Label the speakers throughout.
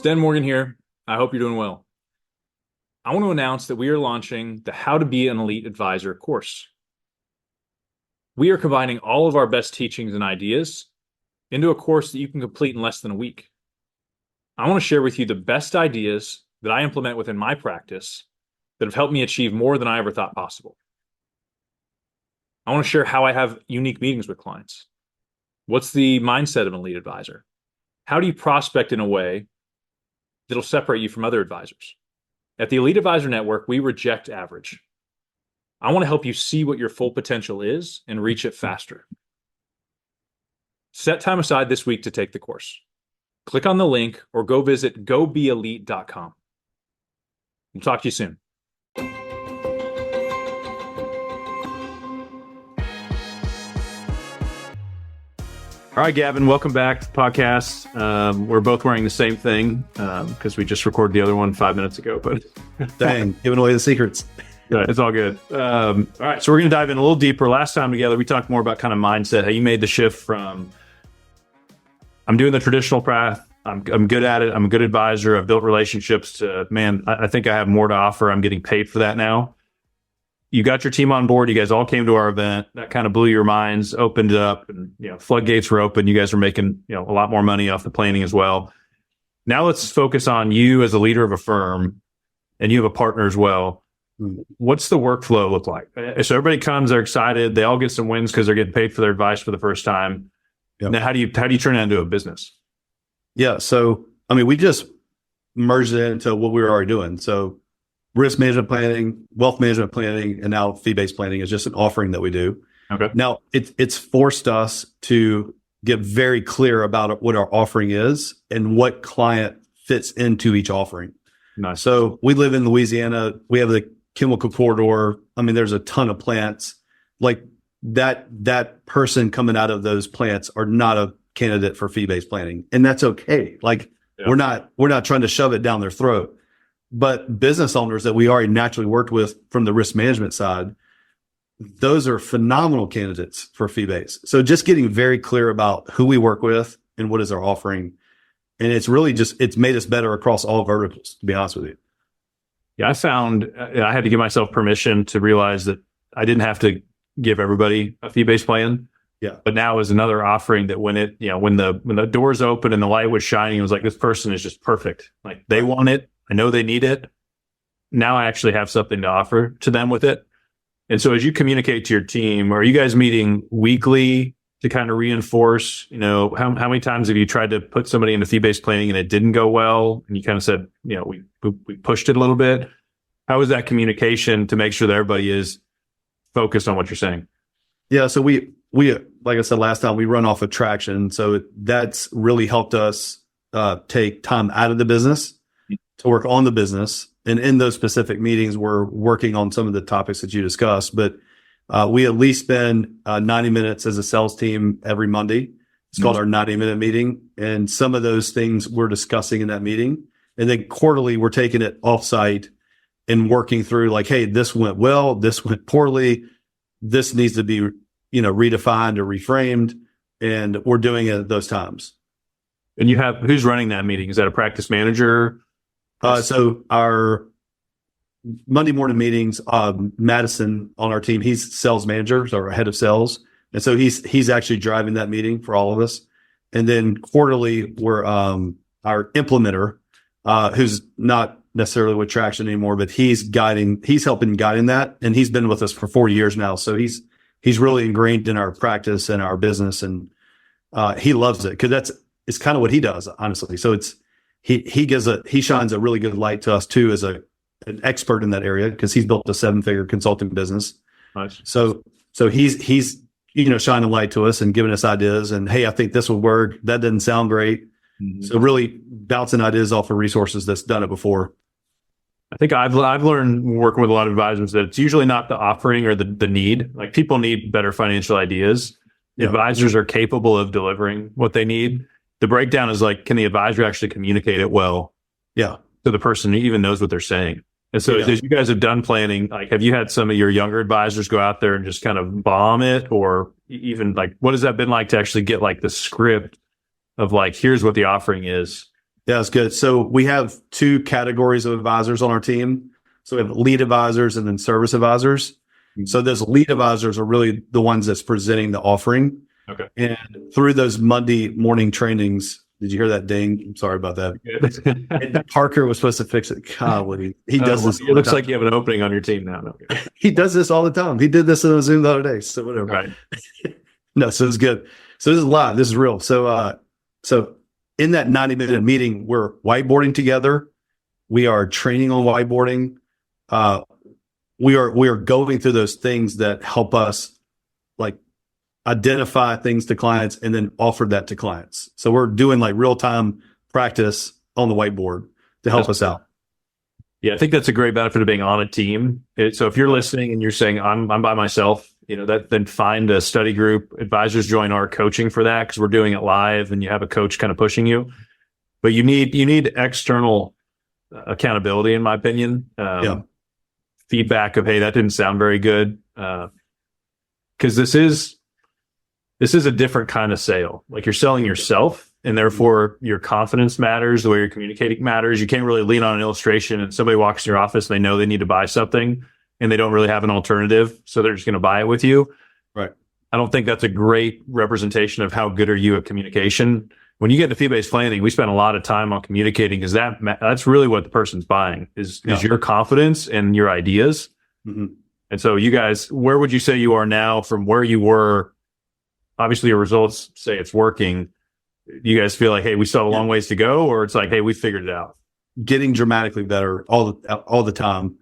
Speaker 1: Sten Morgan here. I hope you're doing well. I want to announce that we are launching the How to Be an Elite Advisor course. We are combining all of our best teachings and ideas into a course that you can complete in less than a week. I want to share with you the best ideas that I implement within my practice that have helped me achieve more than I ever thought possible. I want to share how I have unique meetings with clients. What's the mindset of an elite advisor? How do you prospect in a way that'll separate you from other advisors? At the Elite Advisor Network, we reject average. I want to help you see what your full potential is and reach it faster. Set time aside this week to take the course. Click on the link or go visit gobeelite.com. We'll talk to you soon. All right, Gavin, welcome back to the podcast. We're both wearing the same thing because we just recorded the other one 5 minutes ago. But
Speaker 2: dang, giving away the secrets.
Speaker 1: Yeah, it's all good. All right, so we're going to dive in a little deeper. Last time together, we talked more about kind of mindset, how you made the shift from I'm doing the traditional path, I'm good at it, I'm a good advisor, I've built relationships to, man, I think I have more to offer, I'm getting paid for that now. You got your team on board. You guys all came to our event. That kind of blew your minds, opened it up, and floodgates were open. You guys were making a lot more money off the planning as well. Now let's focus on you as a leader of a firm, and you have a partner as well. What's the workflow look like? So everybody comes, they're excited, they all get some wins because they're getting paid for their advice for the first time. Yep. Now, how do you turn that into a business?
Speaker 2: Yeah, so we just merged it into what we were already doing. So risk management planning, wealth management planning, and now fee-based planning is just an offering that we do.
Speaker 1: Okay.
Speaker 2: Now, it's forced us to get very clear about what our offering is and what client fits into each offering.
Speaker 1: Nice.
Speaker 2: So we live in Louisiana. We have the chemical corridor. There's a ton of plants. Like that person coming out of those plants are not a candidate for fee-based planning, and that's okay. We're not trying to shove it down their throat. But business owners that we already naturally worked with from the risk management side, those are phenomenal candidates for fee-based. So just getting very clear about who we work with and what is our offering. And it's really it's made us better across all verticals, to be honest with you.
Speaker 1: Yeah, I found I had to give myself permission to realize that I didn't have to give everybody a fee-based plan.
Speaker 2: Yeah.
Speaker 1: But now is another offering that when the doors open and the light was shining, it was like, this person is just perfect. Like they want it. I know they need it. Now I actually have something to offer to them with it. And so as you communicate to your team, are you guys meeting weekly to kind of reinforce, how many times have you tried to put somebody into fee-based planning and it didn't go well? And you kind of said, we pushed it a little bit. How is that communication to make sure that everybody is focused on what you're saying?
Speaker 2: Yeah. So we, like I said, last time we run off of traction. So that's really helped us take time out of the business to work on the business. And in those specific meetings, we're working on some of the topics that you discussed, but we at least spend 90 minutes as a sales team every Monday. It's called our 90-minute meeting. And some of those things we're discussing in that meeting. And then quarterly, we're taking it offsite and working through like, hey, this went well, this went poorly. This needs to be, redefined or reframed. And we're doing it at those times.
Speaker 1: And who's running that meeting? Is that a practice manager?
Speaker 2: So our Monday morning meetings, Madison on our team, he's sales manager, so our head of sales. And so he's actually driving that meeting for all of us. And then quarterly, we're our implementer, who's not necessarily with Traction anymore, but he's helping guiding that. And he's been with us for 4 years now. So he's really ingrained in our practice and our business. And he loves it because it's kind of what he does, honestly. So he shines a really good light to us too as an expert in that area because he's built a 7-figure consulting business.
Speaker 1: Nice.
Speaker 2: So he's shining light to us and giving us ideas and, hey, I think this would work. That doesn't sound great. Mm-hmm. So really bouncing ideas off of resources that's done it before.
Speaker 1: I think I've learned working with a lot of advisors that it's usually not the offering or the need. Like people need better financial ideas. Yeah. Advisors are capable of delivering what they need. The breakdown is like, can the advisor actually communicate it well?
Speaker 2: Yeah.
Speaker 1: To the person who even knows what they're saying. And so as you guys have done planning, like, have you had some of your younger advisors go out there and just kind of bomb it? Or even like, what has that been like to actually get like the script of like, here's what the offering is?
Speaker 2: Yeah, that's good. So we have two categories of advisors on our team. So we have lead advisors and then service advisors. So those lead advisors are really the ones that's presenting the offering.
Speaker 1: Okay.
Speaker 2: And through those Monday morning trainings, did you hear that ding? I'm sorry about that. And Parker was supposed to fix it. Golly, he does this.
Speaker 3: It looks like you have an opening on your team now. No.
Speaker 2: He does this all the time. He did this in a Zoom the other day. So whatever.
Speaker 3: Right.
Speaker 2: No, so it's good. So this is live. This is real. So in that 90-minute meeting, we're whiteboarding together. We are training on whiteboarding. We are going through those things that help us like identify things to clients and then offer that to clients. So we're doing like real time practice on the whiteboard to help us out.
Speaker 3: Yeah, I think that's a great benefit of being on a team. So if you're listening and you're saying I'm by myself, then find a study group. Advisors join our coaching for that because we're doing it live, and you have a coach kind of pushing you. But you need external accountability, in my opinion. Feedback of, hey, that didn't sound very good, because this is a different kind of sale. Like, you're selling yourself, and therefore your confidence matters. The way you're communicating matters. You can't really lean on an illustration and somebody walks in your office and they know they need to buy something and they don't really have an alternative, so they're just going to buy it with you.
Speaker 2: Right.
Speaker 3: I don't think that's a great representation of how good are you at communication. When you get into fee-based planning, we spend a lot of time on communicating, because that's really what the person's buying is your confidence and your ideas.
Speaker 2: Mm-hmm.
Speaker 3: And so you guys, where would you say you are now from where you were? Obviously, your results say it's working. Do you guys feel like, hey, we still have a long ways to go, or it's like, hey, we figured it out?
Speaker 2: Getting dramatically better all the time.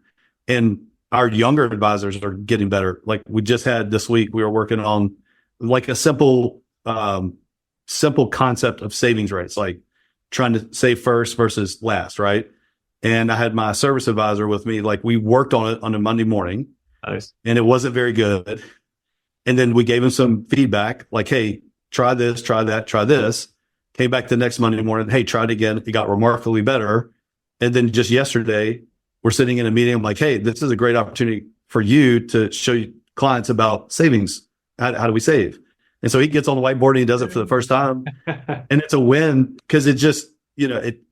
Speaker 2: And our younger advisors are getting better. Like we just had this week, we were working on like a simple concept of savings rates, like trying to save first versus last, right? And I had my service advisor with me. Like, we worked on it on a Monday morning.
Speaker 3: Nice.
Speaker 2: And it wasn't very good. And then we gave him some feedback, like, hey, try this, try that, try this. Came back the next Monday morning, hey, try it again. It got remarkably better. And then just yesterday, we're sitting in a meeting. I'm like, hey, this is a great opportunity for you to show you clients about savings. How do we save? And so he gets on the whiteboard and he does it for the first time. And it's a win, because it just,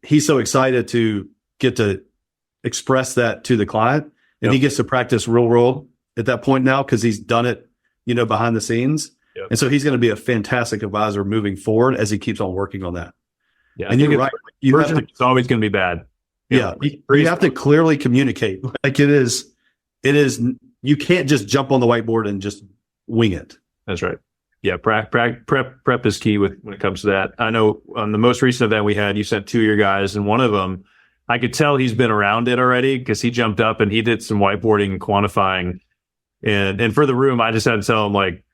Speaker 2: he's so excited to get to express that to the client. And he gets to practice real world at that point now, because he's done it, behind the scenes.
Speaker 3: Yep.
Speaker 2: And so he's going to be a fantastic advisor moving forward as he keeps on working on that.
Speaker 3: Yeah,
Speaker 2: and you're right.
Speaker 3: It's always going to be bad.
Speaker 2: Yeah. You have to clearly communicate. Like it is, you can't just jump on the whiteboard and just wing it.
Speaker 3: That's right. Yeah. Prep is key when it comes to that. I know on the most recent event we had, you sent two of your guys, and one of them, I could tell he's been around it already, because he jumped up and he did some whiteboarding and quantifying. And for the room, I just had to tell him, like,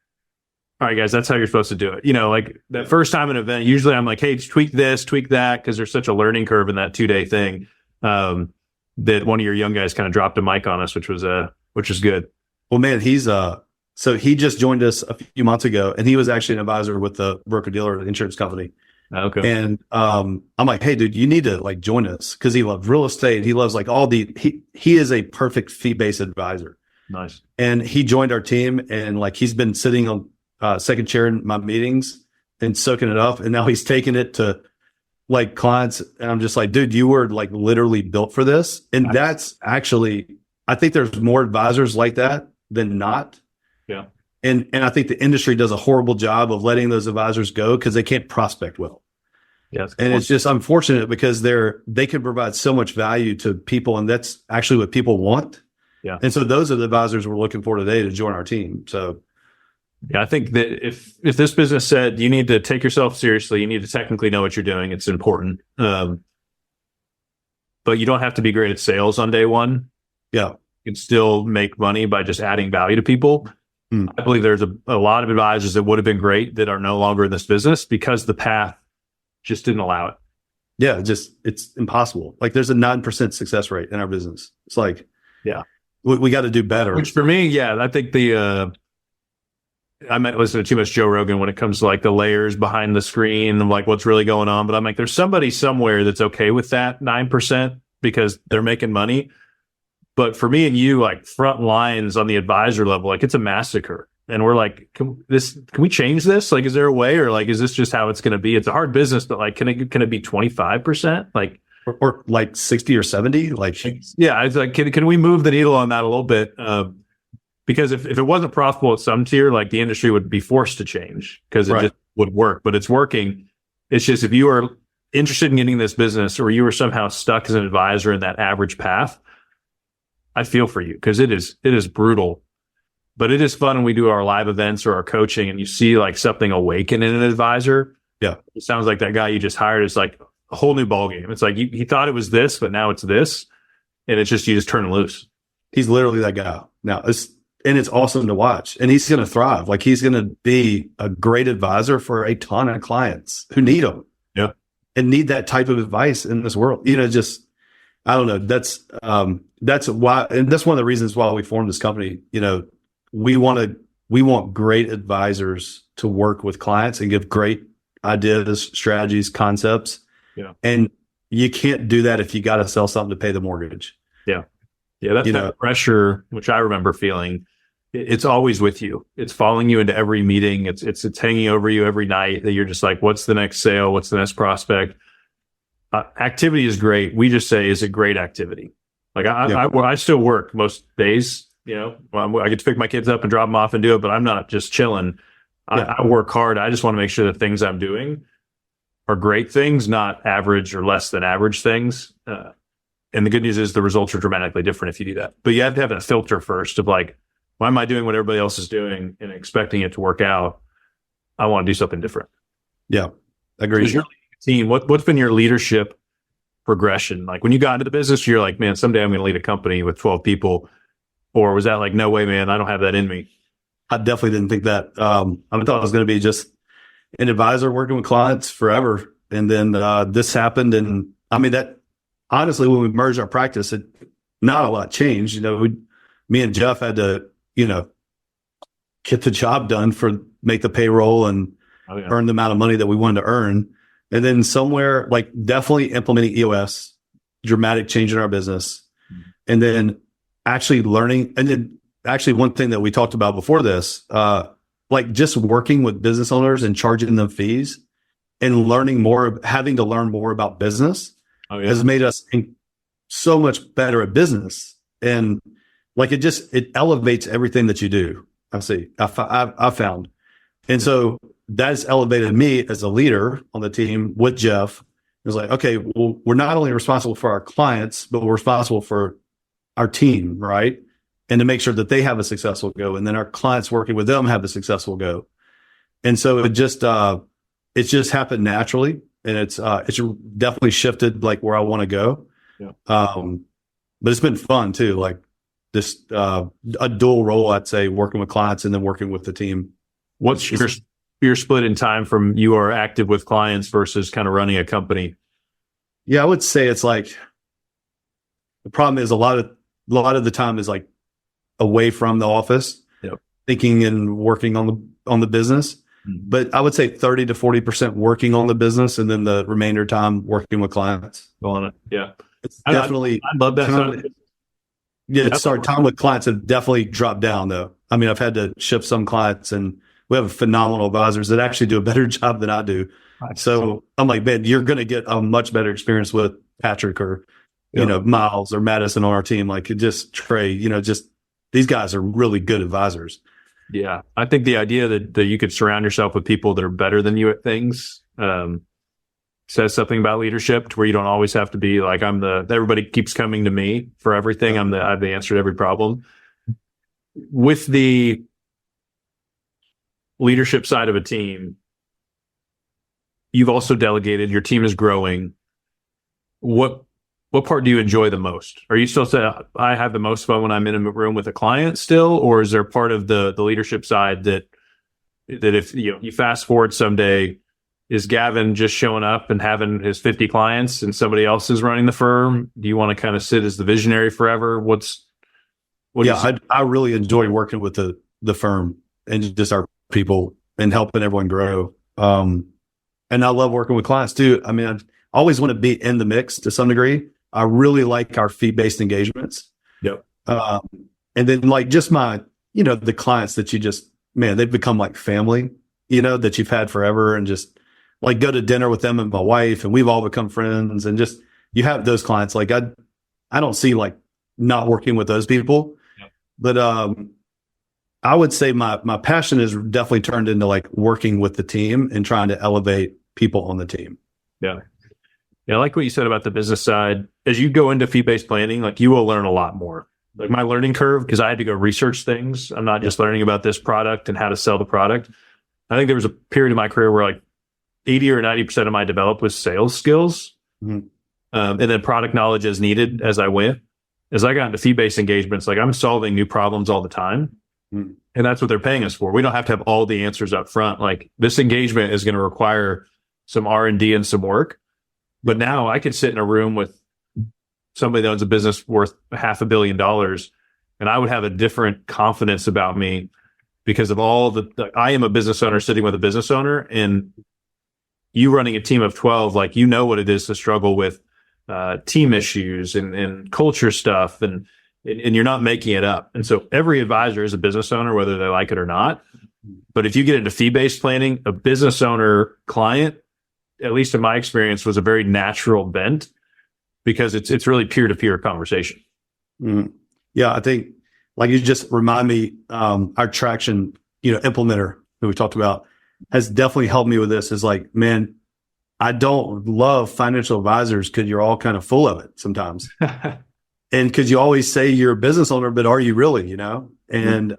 Speaker 3: all right, guys, that's how you're supposed to do it. Like that first time in an event, usually I'm like, hey, tweak this, tweak that, because there's such a learning curve in that 2-day thing. That one of your young guys kind of dropped a mic on us, which was good. Well,
Speaker 2: man, so he just joined us a few months ago, and he was actually an advisor with the broker dealer insurance company.
Speaker 3: Okay.
Speaker 2: And I'm like, hey, dude, you need to like join us, because he loves real estate. He loves like he is a perfect fee-based advisor.
Speaker 3: Nice.
Speaker 2: And he joined our team, and like he's been sitting on second chair in my meetings and soaking it up. And now he's taking it to like clients. And I'm just like, dude, you were like literally built for this. And that's actually, I think there's more advisors like that than not.
Speaker 3: Yeah.
Speaker 2: And I think the industry does a horrible job of letting those advisors go, because they can't prospect well.
Speaker 3: Yes.
Speaker 2: And it's just unfortunate, because they can provide so much value to people, and that's actually what people want.
Speaker 3: Yeah.
Speaker 2: And so those are the advisors we're looking for today to join our team. So
Speaker 3: yeah, I think that if this business said you need to take yourself seriously, you need to technically know what you're doing, it's important. But you don't have to be great at sales on day one.
Speaker 2: Yeah.
Speaker 3: You can still make money by just adding value to people. I believe there's a lot of advisors that would have been great that are no longer in this business because the path just didn't allow it.
Speaker 2: Yeah, it's impossible. Like, there's a 9% success rate in our business. It's like,
Speaker 3: yeah,
Speaker 2: we got to do better.
Speaker 3: Which for me, yeah, I think I might listen to too much Joe Rogan when it comes to like the layers behind the screen and like what's really going on. But I'm like, there's somebody somewhere that's okay with that 9% because they're making money. But for me and you, like front lines on the advisor level, like it's a massacre. and we're like, can we change this? Like, is there a way, or like, is this just how it's going to be? It's a hard business, but like, can it be 25%? Like,
Speaker 2: or like 60 or 70?
Speaker 3: Yeah, it's like, can we move the needle on that a little bit? Because if it wasn't profitable at some tier, like the industry would be forced to change because it just would work, but it's working. It's just, if you are interested in getting this business, or you were somehow stuck as an advisor in that average path, I feel for you, because it is brutal. But it is fun when we do our live events or our coaching and you see like something awaken in an advisor.
Speaker 2: Yeah.
Speaker 3: It sounds like that guy you just hired is like a whole new ballgame. It's like he thought it was this, but now it's this. And it's just, you just turn loose.
Speaker 2: He's literally that guy. Now it's awesome to watch. And he's going to thrive. Like, he's going to be a great advisor for a ton of clients who need him.
Speaker 3: Yeah.
Speaker 2: And need that type of advice in this world. Just, I don't know. That's why, and that's one of the reasons why we formed this company. We want great advisors to work with clients and give great ideas, strategies, concepts.
Speaker 3: Yeah.
Speaker 2: And you can't do that if you got to sell something to pay the mortgage.
Speaker 3: Yeah. Yeah. That's that pressure, which I remember feeling. It's always with you. It's following you into every meeting. It's hanging over you every night, that you're just like, what's the next sale? What's the next prospect? Activity is great. We just say, is it great activity? Like I still work most days. I get to pick my kids up and drop them off and do it, but I'm not just chilling. I work hard. I just want to make sure the things I'm doing are great things, not average or less than average things. And the good news is the results are dramatically different if you do that. But you have to have a filter first of like, why am I doing what everybody else is doing and expecting it to work out? I want to do something different.
Speaker 2: Yeah, agreed.
Speaker 3: Your team, what's been your leadership progression? Like, when you got into the business, you're like, man, someday I'm going to lead a company with 12 people. Or was that like, no way, man, I don't have that in me?
Speaker 2: I definitely didn't think that. I thought I was going to be just an advisor working with clients forever. And then this happened. And I mean, that honestly, when we merged our practice, not a lot changed. Me and Jeff had to, get the job done make the payroll and earn the amount of money that we wanted to earn. And then somewhere, like, definitely implementing EOS, dramatic change in our business. And then actually learning. And then actually one thing that we talked about before this, like just working with business owners and charging them fees and having to learn more about business has made us so much better at business. And like, it elevates everything that you do. I found. And so that has elevated me as a leader on the team with Jeff. It was like, okay, well, we're not only responsible for our clients, but we're responsible for our team, right? And to make sure that they have a successful go, and then our clients working with them have a successful go. And so it's just happened naturally, and it's definitely shifted like where I want to go.
Speaker 3: Yeah.
Speaker 2: But it's been fun too, like this a dual role, I'd say, working with clients and then working with the team.
Speaker 3: What's your split in time from you are active with clients versus kind of running a company?
Speaker 2: Yeah, I would say it's like, the problem is a lot of the time is like away from the office, thinking and working on the business. Mm-hmm. But I would say 30 to 40% working on the business, and then the remainder time working with clients.
Speaker 3: On it. Yeah.
Speaker 2: It's definitely,
Speaker 3: I love that.
Speaker 2: Time with clients have definitely dropped down though. I mean, I've had to shift some clients, and we have phenomenal advisors that actually do a better job than I do. So I'm like, man, you're going to get a much better experience with Patrick or, Miles or Madison on our team. Like, just Trey, just these guys are really good advisors.
Speaker 3: Yeah. I think the idea that you could surround yourself with people that are better than you at things, says something about leadership, to where you don't always have to be like, everybody keeps coming to me for everything. I have the answer to every problem. With the leadership side of a team, you've also delegated, your team is growing. What part do you enjoy the most? Are you still saying, I have the most fun when I'm in a room with a client still? Or is there part of the leadership side that if you fast forward someday, is Gavin just showing up and having his 50 clients and somebody else is running the firm? Do you want to kind of sit as the visionary forever?
Speaker 2: I really enjoy working with the firm and just our people and helping everyone grow. And I love working with clients too. I mean, I always want to be in the mix to some degree. I really like our fee-based engagements.
Speaker 3: Yep.
Speaker 2: And then like just my, the clients that man, they've become like family, you know, that you've had forever, and just like go to dinner with them and my wife, and we've all become friends. And just, you have those clients. Like I don't see like not working with those people, but, I would say my passion is definitely turned into like working with the team and trying to elevate people on the team.
Speaker 3: Yeah. Yeah. I like what you said about the business side. As you go into fee-based planning, like you will learn a lot more. Like my learning curve, because I had to go research things. I'm not just learning about this product and how to sell the product. I think there was a period in my career where like 80 or 90% of my developed was sales skills. Mm-hmm. And then product knowledge as needed as I went. As I got into fee-based engagements, like I'm solving new problems all the time. And that's what they're paying us for. We don't have to have all the answers up front. Like this engagement is going to require some R&D and some work. But now I could sit in a room with somebody that owns a business worth $500 million, and I would have a different confidence about me because of all I am a business owner sitting with a business owner, and you running a team of 12, like, you know what it is to struggle with team issues and culture stuff, and you're not making it up. And so every advisor is a business owner, whether they like it or not. But if you get into fee-based planning, a business owner client, at least in my experience, was a very natural bent because it's really peer-to-peer conversation.
Speaker 2: Mm-hmm. Yeah, I think like you just remind me, our traction, implementer that we talked about has definitely helped me with this. Is like, man, I don't love financial advisors because you're all kind of full of it sometimes. And because you always say you're a business owner, but are you really, And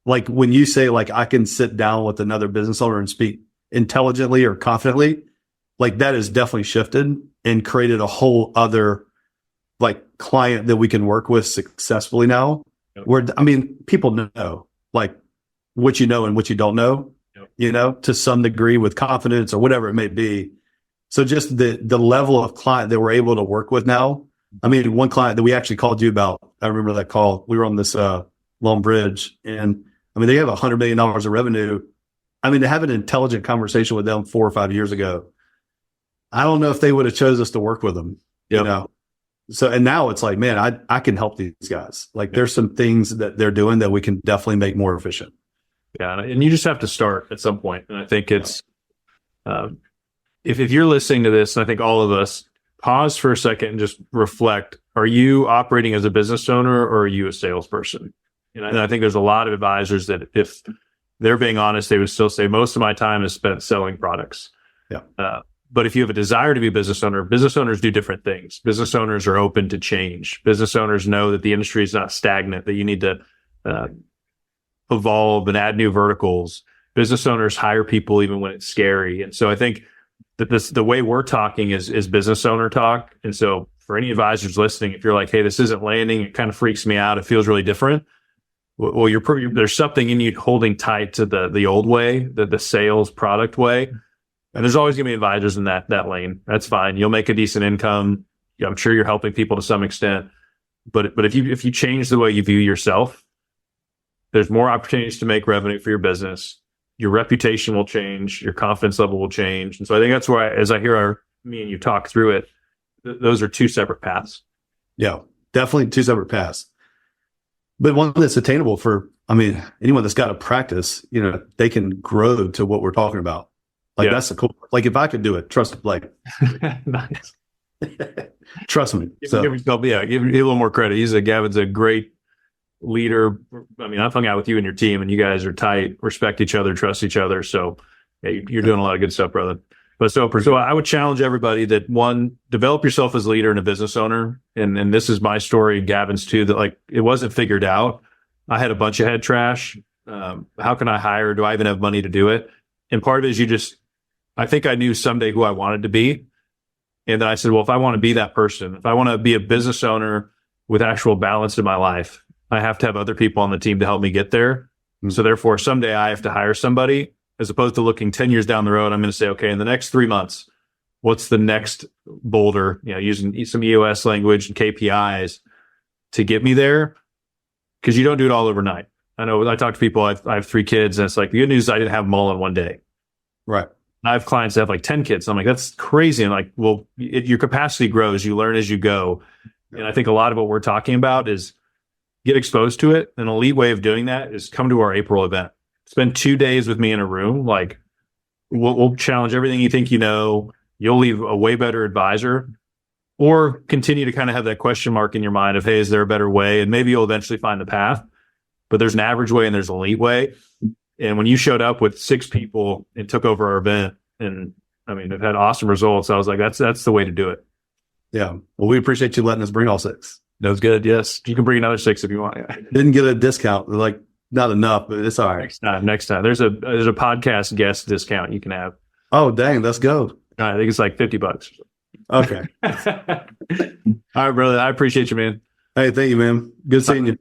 Speaker 2: like when you say like, I can sit down with another business owner and speak intelligently or confidently, like that has definitely shifted and created a whole other like client that we can work with successfully now. Yep. Where, I mean, people know like what you know and what you don't know, yep. To some degree with confidence or whatever it may be. So just the level of client that we're able to work with now. I mean, one client that we actually called you about, I remember that call. We were on this Long Bridge, and I mean, they have $100 million of revenue. I mean, to have an intelligent conversation with them 4 or 5 years ago, I don't know if they would have chose us to work with them,
Speaker 3: yep.
Speaker 2: So, and now it's like, man, I can help these guys. Like, there's some things that they're doing that we can definitely make more efficient.
Speaker 3: Yeah, and you just have to start at some point. And I think it's if you're listening to this, and I think all of us, pause for a second and just reflect. Are you operating as a business owner or are you a salesperson? And I think there's a lot of advisors that if they're being honest, they would still say most of my time is spent selling products. Yeah. But if you have a desire to be a business owner, business owners do different things. Business owners are open to change. Business owners know that the industry is not stagnant, that you need to evolve and add new verticals. Business owners hire people even when it's scary. And so I think that the way we're talking is business owner talk. And so for any advisors listening, if you're like, hey, this isn't landing, it kind of freaks me out, it feels really different. Well, there's something in you holding tight to the old way, the sales product way. And there's always going to be advisors in that lane. That's fine. You'll make a decent income. I'm sure you're helping people to some extent. But if you change the way you view yourself, there's more opportunities to make revenue for your business. Your reputation will change. Your confidence level will change. And so I think that's why, as I hear me and you talk through it, those are two separate paths.
Speaker 2: Yeah, definitely two separate paths. But one that's attainable for, anyone that's got a practice, they can grow to what we're talking about. Like, that's the cool, like if I could do it, trust, like,
Speaker 3: nice.
Speaker 2: Trust me.
Speaker 3: Give me a little more credit. Gavin's a great leader. I've hung out with you and your team, and you guys are tight, respect each other, trust each other. So yeah, you're doing a lot of good stuff, brother. But so I would challenge everybody that, one, develop yourself as a leader and a business owner. And this is my story, Gavin's too, that like it wasn't figured out. I had a bunch of head trash. How can I hire? Do I even have money to do it? And part of it is I think I knew someday who I wanted to be. And then I said, well, if I want to be that person, if I want to be a business owner with actual balance in my life, I have to have other people on the team to help me get there. Mm-hmm. So therefore, someday I have to hire somebody, as opposed to looking 10 years down the road. I'm going to say, okay, in the next 3 months, what's the next boulder, using some EOS language and KPIs to get me there? Because you don't do it all overnight. I know I talk to people, I have 3 kids, and it's like, the good news is I didn't have them all in one day.
Speaker 2: Right.
Speaker 3: I have clients that have like 10 kids. I'm like, that's crazy. And like, well, your capacity grows, you learn as you go. And I think a lot of what we're talking about is get exposed to it. An elite way of doing that is come to our April event. Spend 2 days with me in a room. Like we'll challenge everything you think you know. You'll leave a way better advisor, or continue to kind of have that question mark in your mind of, hey, is there a better way? And maybe you'll eventually find the path, but there's an average way and there's an elite way. And when you showed up with 6 people and took over our event, and I mean, it had awesome results. I was like, that's the way to do it.
Speaker 2: Yeah. Well, we appreciate you letting us bring all 6.
Speaker 3: That was good. Yes. You can bring another 6 if you want.
Speaker 2: Didn't get a discount. Like, not enough, but it's all right.
Speaker 3: Next time. There's a podcast guest discount you can have.
Speaker 2: Oh, dang. Let's go.
Speaker 3: I think it's like $50.
Speaker 2: Okay.
Speaker 3: All right, brother. I appreciate you, man.
Speaker 2: Hey, thank you, man. Good seeing you.